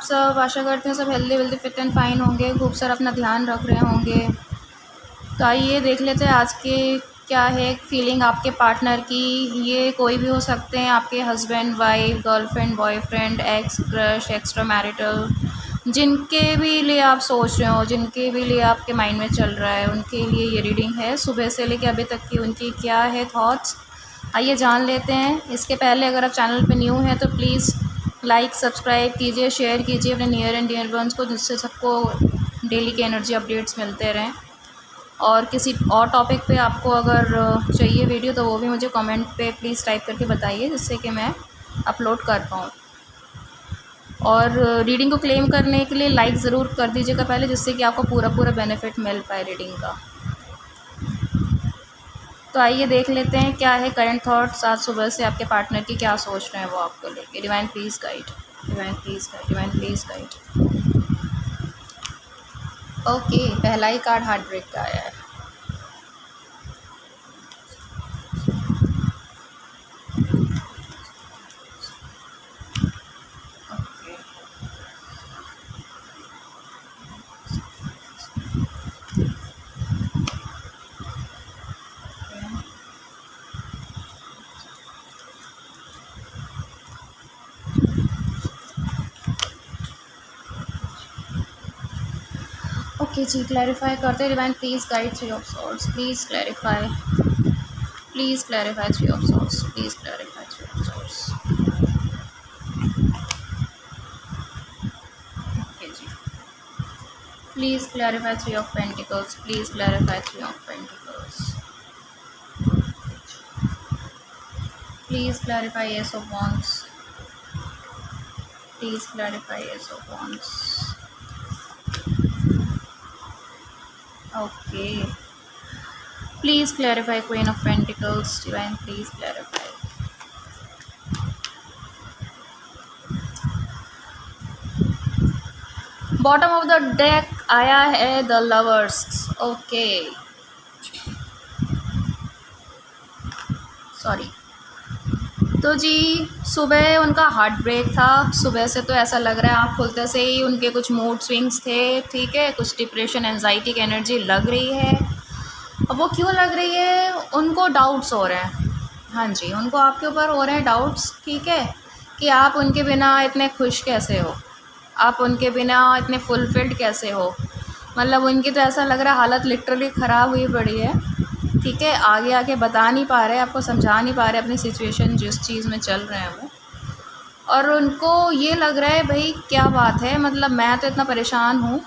सब? आशा करते हैं सब healthy wealthy fit and fine होंगे, खूब सारा अपना ध्यान रख रहे होंगे। तो आइए देख लेते हैं आज के क्या है फीलिंग आपके पार्टनर की। ये कोई भी हो सकते हैं, आपके husband, wife, girlfriend, boyfriend, x, crush, extra marital, जिनके भी लिए आप सोच रहे हो, जिनके भी लिए आपके माइंड में चल रहा है, उनके लिए ये रीडिंग है। सुबह से लेकर अभी तक की उनकी क्या है थॉट्स, आइए जान लेते हैं। इसके पहले अगर आप चैनल पे न्यू हैं तो प्लीज़ लाइक सब्सक्राइब कीजिए, शेयर कीजिए अपने नियर एंड डियर वंस को, जिससे सबको डेली के एनर्जी अपडेट्स मिलते रहें। और किसी और टॉपिक पे आपको अगर चाहिए वीडियो तो वो भी मुझे कमेंट पे प्लीज़ टाइप करके बताइए, जिससे कि मैं अपलोड कर पाऊँ। और रीडिंग को क्लेम करने के लिए लाइक ज़रूर कर दीजिएगा पहले, जिससे कि आपको पूरा बेनिफिट मिल पाए रीडिंग का। तो आइए देख लेते हैं क्या है करंट थॉट्स आज सुबह से आपके पार्टनर की, क्या सोच रहे हैं वो आपको लेके। Divine please guide, divine please guide, divine please guide. Okay, पहला ही कार्ड हार्ट ब्रेक का आया है। ओके जी, क्लैरिफाई करते हैं। Divine please guide three of swords, please clarify, please clarify three of swords, please clarify three of swords. Okay जी, please clarify three of pentacles, please clarify three of pentacles, please clarify ace of wands, please clarify ace of wands. Okay, please clarify queen of pentacles, divine please clarify. Bottom of the deck आया है the lovers. Okay, sorry. तो जी सुबह उनका heart break था। सुबह से तो ऐसा लग रहा है आँख खुलते से ही उनके कुछ मूड स्विंग्स थे, ठीक है, कुछ डिप्रेशन एंजाइटी की एनर्जी लग रही है। अब वो क्यों लग रही है, उनको डाउट्स हो रहे हैं। हाँ जी, उनको आपके ऊपर हो रहे हैं डाउट्स, ठीक है, कि आप उनके बिना इतने खुश कैसे हो, आप उनके बिना इतने फुलफिल्ड कैसे हो। मतलब उनकी तो ऐसा लग रहा है हालत लिटरली ख़राब हुई पड़ी है, ठीक है। आगे आके बता नहीं पा रहे, आपको समझा नहीं पा रहे अपनी सिचुएशन, जिस चीज़ में चल रहे हैं वो। और उनको ये लग रहा है भाई क्या बात है, मतलब मैं तो इतना परेशान हूँ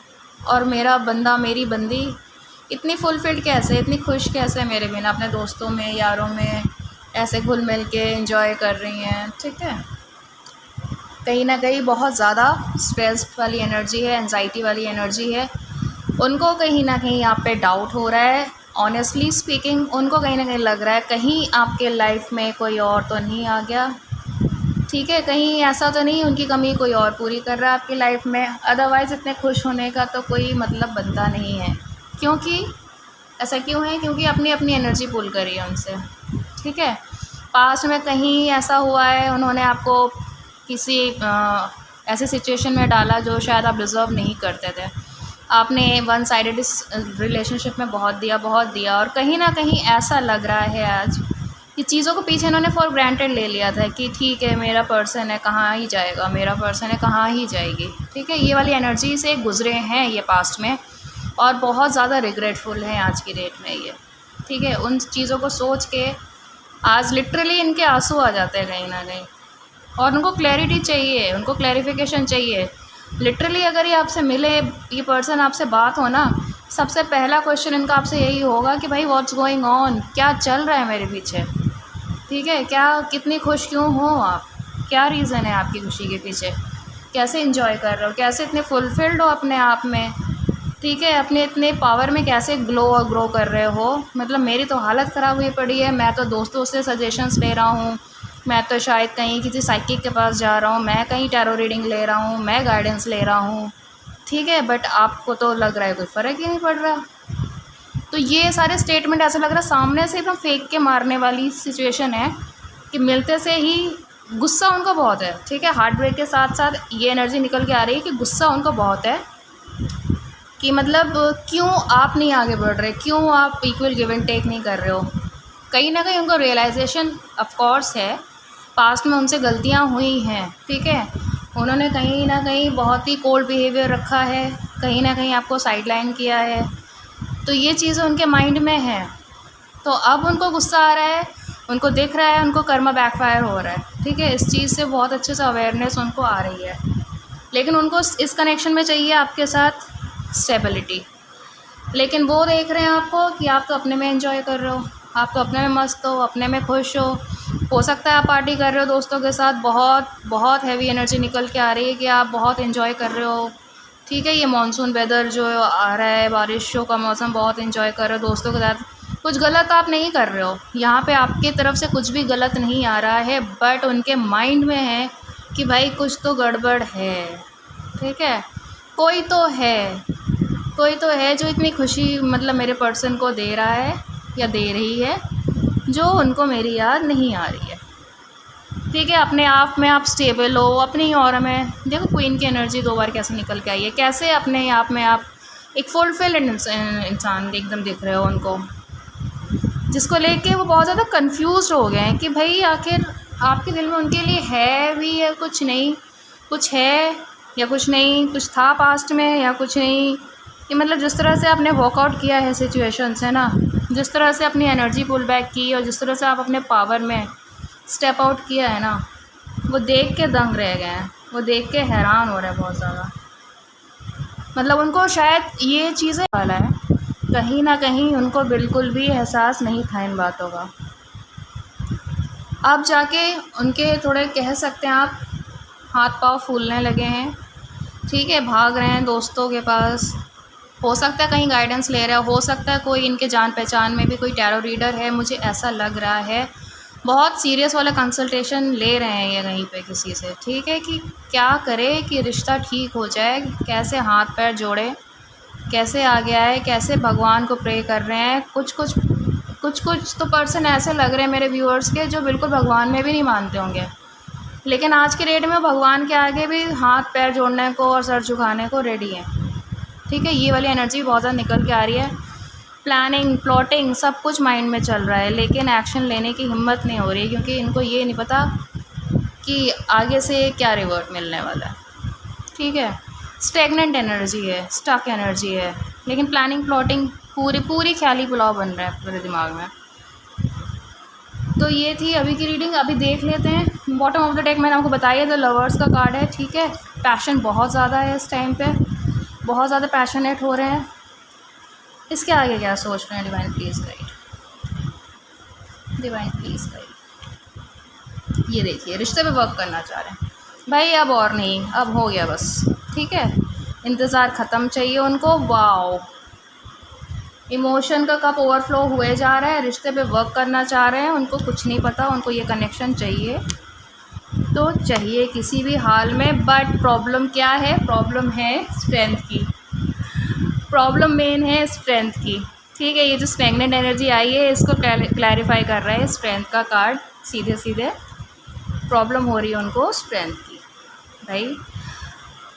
और मेरा बंदा, मेरी बंदी इतनी फुलफिल्ड कैसे, इतनी खुश कैसे मेरे बिना, अपने दोस्तों में, यारों में ऐसे घुल मिल के एंजॉय कर रही हैं, ठीक है। कहीं ना कहीं बहुत ज़्यादा स्ट्रेस वाली एनर्जी है, एंजाइटी वाली एनर्जी है। उनको कहीं ना कहीं आप पे डाउट हो रहा है। ऑनेस्टली स्पीकिंग उनको कहीं ना कहीं लग रहा है कहीं आपके लाइफ में कोई और तो नहीं आ गया, ठीक है, कहीं ऐसा तो नहीं उनकी कमी कोई और पूरी कर रहा है आपकी लाइफ में। अदरवाइज़ इतने खुश होने का तो कोई मतलब बनता नहीं है। क्योंकि ऐसा क्यों है, क्योंकि अपनी अपनी एनर्जी पुल करी है उनसे, ठीक है। पास्ट में कहीं ऐसा हुआ है, उन्होंने आपको किसी ऐसे सिचुएशन में डाला जो शायद आप डिज़र्व नहीं करते थे। आपने वन साइडेड इस रिलेशनशिप में बहुत दिया और कहीं ना कहीं ऐसा लग रहा है आज कि चीज़ों को पीछे इन्होंने फॉर ग्रांटेड ले लिया था कि ठीक है मेरा पर्सन है, कहाँ ही जाएगा, मेरा पर्सन है, कहाँ ही जाएगी, ठीक है। ये वाली एनर्जी से गुजरे हैं ये पास्ट में और बहुत ज़्यादा रिग्रेटफुल हैं आज की डेट में ये, ठीक है। उन चीज़ों को सोच के आज लिटरली इनके आंसू आ जाते हैं कहीं ना कहीं, और उनको क्लैरिटी चाहिए, उनको क्लैरिफिकेशन चाहिए। लिटरली अगर ये आपसे मिले, ये पर्सन आपसे बात हो ना, सबसे पहला क्वेश्चन इनका आपसे यही होगा कि भाई व्हाट्स गोइंग ऑन, क्या चल रहा है मेरे पीछे, ठीक है, क्या, कितनी खुश क्यों हो आप, क्या रीज़न है आपकी खुशी के पीछे, कैसे एंजॉय कर रहे हो, कैसे इतने फुलफिल्ड हो अपने आप में, ठीक है, अपने इतने पावर में कैसे ग्लो और ग्रो कर रहे हो। मतलब मेरी तो हालत ख़राब हुई पड़ी है, मैं तो दोस्तों से सजेशंस ले रहा हूँ, मैं तो शायद कहीं किसी साइकिक के पास जा रहा हूँ, मैं कहीं टैरो रीडिंग ले रहा हूँ, मैं गाइडेंस ले रहा हूँ, ठीक है, बट आपको तो लग रहा है कोई फ़र्क ही नहीं पड़ रहा। तो ये सारे स्टेटमेंट ऐसा लग रहा है सामने से एकदम फेंक के मारने वाली सिचुएशन है कि मिलते से ही गुस्सा उनको बहुत है, ठीक है। हार्ट ब्रेक के साथ साथ ये एनर्जी निकल के आ रही है कि गुस्सा उनको बहुत है कि मतलब क्यों आप नहीं आगे बढ़ रहे, क्यों आप इक्वल गिव एंड टेक नहीं कर रहे हो। कहीं ना कहीं उनको रियलाइजेशन ऑफ कोर्स है, पास्ट में उनसे गलतियां हुई हैं, ठीक है। उन्होंने कहीं ना कहीं बहुत ही कोल्ड बिहेवियर रखा है, कहीं ना कहीं आपको साइडलाइन किया है, तो ये चीज़ें उनके माइंड में हैं। तो अब उनको गुस्सा आ रहा है, उनको दिख रहा है, उनको कर्मा बैकफायर हो रहा है, ठीक है। इस चीज़ से बहुत अच्छे से अवेयरनेस उनको आ रही है, लेकिन उनको इस कनेक्शन में चाहिए आपके साथ स्टेबिलिटी। लेकिन वो देख रहे हैं आपको कि आप तो अपने में एंजॉय कर रहे हो, आप तो अपने में मस्त हो, अपने में खुश हो सकता है आप पार्टी कर रहे हो दोस्तों के साथ, बहुत बहुत हैवी एनर्जी निकल के आ रही है कि आप बहुत एंजॉय कर रहे हो, ठीक है। ये मानसून वेदर जो आ रहा है, बारिशों का मौसम, बहुत एंजॉय कर रहे हो दोस्तों के साथ। कुछ गलत आप नहीं कर रहे हो, यहाँ पे आपकी तरफ से कुछ भी गलत नहीं आ रहा है, बट उनके माइंड में है कि भाई कुछ तो गड़बड़ है, ठीक है। कोई तो है जो इतनी खुशी मतलब मेरे पर्सन को दे रहा है या दे रही है, जो उनको मेरी याद नहीं आ रही है, ठीक है। अपने आप में आप स्टेबल हो, अपनी और में देखो क्वीन की एनर्जी 2 बार कैसे निकल के आई है, कैसे अपने आप में आप एक फुलफिल्ड इंसान एकदम दिख रहे हो उनको, जिसको लेके वो बहुत ज़्यादा कंफ्यूज हो गए हैं कि भाई आखिर आपके दिल में उनके लिए है भी या कुछ नहीं, कुछ है या कुछ नहीं, कुछ था पास्ट में या कुछ नहीं। कि मतलब जिस तरह से आपने वॉकआउट किया है सिचुएशन से ना, जिस तरह से अपनी एनर्जी पुल बैक की और जिस तरह से आप अपने पावर में स्टेप आउट किया है ना, वो देख के दंग रह गए हैं, वो देख के हैरान हो रहे हैं बहुत ज़्यादा। मतलब उनको शायद ये चीज़ें वाला है, कहीं ना कहीं उनको बिल्कुल भी एहसास नहीं था इन बातों का। अब जाके उनके थोड़े कह सकते हैं आप हाथ पाँव फूलने लगे हैं, ठीक है। भाग रहे हैं दोस्तों के पास, हो सकता है कहीं गाइडेंस ले रहे हो सकता है कोई इनके जान पहचान में भी कोई टैरो रीडर है, मुझे ऐसा लग रहा है। बहुत सीरियस वाला कंसल्टेशन ले रहे हैं ये कहीं पे किसी से, ठीक है, कि क्या करे कि रिश्ता ठीक हो जाए, कैसे हाथ पैर जोड़े, कैसे आगे आए, कैसे भगवान को प्रे कर रहे हैं। कुछ तो पर्सन ऐसे लग रहे हैं मेरे व्यूअर्स के जो बिल्कुल भगवान में भी नहीं मानते होंगे, लेकिन आज के डेट में भगवान के आगे भी हाथ पैर जोड़ने को और सर झुकाने को रेडी हैं, ठीक है। ये वाली एनर्जी बहुत ज़्यादा निकल के आ रही है। प्लानिंग प्लॉटिंग सब कुछ माइंड में चल रहा है, लेकिन एक्शन लेने की हिम्मत नहीं हो रही, क्योंकि इनको ये नहीं पता कि आगे से क्या रिवर्ट मिलने वाला है, ठीक है। स्टेगनेंट एनर्जी है, स्टक एनर्जी है, लेकिन प्लानिंग प्लॉटिंग पूरी ख्याली पुलाव बन रहा है पूरे दिमाग में। तो ये थी अभी की रीडिंग। अभी देख लेते हैं बॉटम ऑफ द डेक। मैंने आपको बताया द लवर्स का कार्ड है, ठीक है। पैशन बहुत ज़्यादा है इस टाइम पे, बहुत ज़्यादा पैशनेट हो रहे हैं। इसके आगे क्या सोच रहे हैं? Divine please guide, divine please guide. ये देखिए रिश्ते पे वर्क करना चाह रहे हैं भाई, अब और नहीं, अब हो गया बस, ठीक है। इंतज़ार ख़त्म चाहिए उनको। वाओ, इमोशन का कप ओवरफ्लो हुए जा रहा है, रिश्ते पे वर्क करना चाह रहे हैं, उनको कुछ नहीं पता, उनको ये कनेक्शन चाहिए तो चाहिए किसी भी हाल में। बट प्रॉब्लम क्या है? प्रॉब्लम है स्ट्रेंथ की, प्रॉब्लम मेन है स्ट्रेंथ की, ठीक है। ये जो स्टैग्नेंट एनर्जी आई है इसको क्लैरिफाई कर रहा है स्ट्रेंथ का कार्ड, सीधे सीधे प्रॉब्लम हो रही है उनको स्ट्रेंथ की भाई।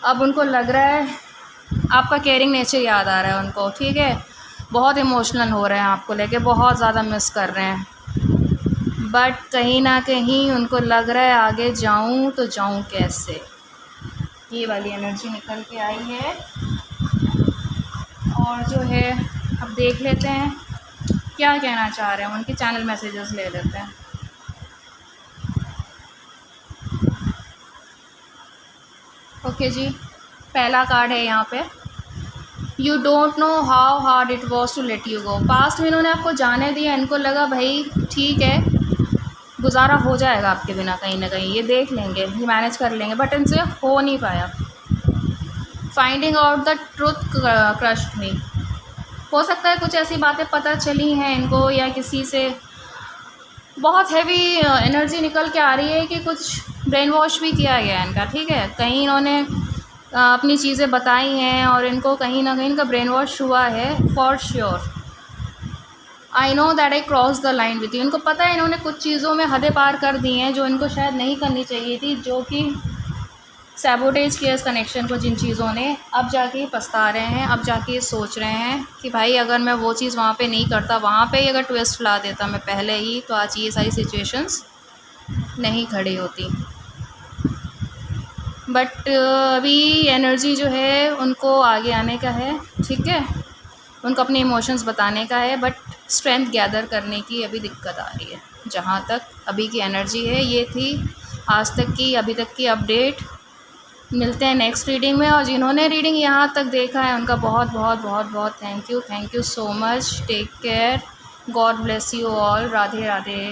अब उनको लग रहा है आपका केयरिंग नेचर याद आ रहा है उनको, ठीक है। बहुत इमोशनल हो रहे हैं आपको लेके, बहुत ज़्यादा मिस कर रहे हैं, बट कहीं ना कहीं उनको लग रहा है आगे जाऊं तो जाऊं कैसे। ये वाली एनर्जी निकल के आई है। और जो है अब देख लेते हैं क्या कहना चाह रहे हैं, उनके चैनल मैसेजेस ले लेते हैं। ओके जी, पहला कार्ड है यहाँ पे, you don't know how hard it was to let you go. Past में इन्होंने आपको जाने दिया, इनको लगा भाई ठीक है गुजारा हो जाएगा आपके बिना, कहीं ना कहीं ये देख लेंगे, ये मैनेज कर लेंगे, बट इनसे हो नहीं पाया। Finding out the truth crushed me. हो सकता है कुछ ऐसी बातें पता चली हैं इनको, या किसी से बहुत हैवी एनर्जी निकल के आ रही है कि कुछ ब्रेन वॉश भी किया गया है इनका, ठीक है। कहीं इन्होंने अपनी चीज़ें बताई हैं और इनको कहीं ना कहीं इनका ब्रेन वॉश हुआ है for sure. I know that I cross the line with you. इनको पता है इन्होंने कुछ चीज़ों में हदें पार कर दी हैं जो इनको शायद नहीं करनी चाहिए थी, जो कि सैबोटेज किया इस कनेक्शन को जिन चीज़ों ने। अब जाके पछता रहे हैं, अब जाके ये सोच रहे हैं कि भाई अगर मैं वो चीज़ वहाँ पे नहीं करता, वहाँ पे ही अगर ट्विस्ट ला देता मैं पहले ही, तो आज ये सारी सिचुएशंस नहीं खड़ी होती। बट अभी एनर्जी जो है उनको आगे आने का है, ठीक है, उनको अपने इमोशंस बताने का है, बट स्ट्रेंथ गैदर करने की अभी दिक्कत आ रही है। जहाँ तक अभी की एनर्जी है, ये थी आज तक की, अभी तक की अपडेट। मिलते हैं नेक्स्ट रीडिंग में। और जिन्होंने रीडिंग यहाँ तक देखा है उनका बहुत बहुत बहुत बहुत thank you so much. Take care, God bless you all. Radhe Radhe.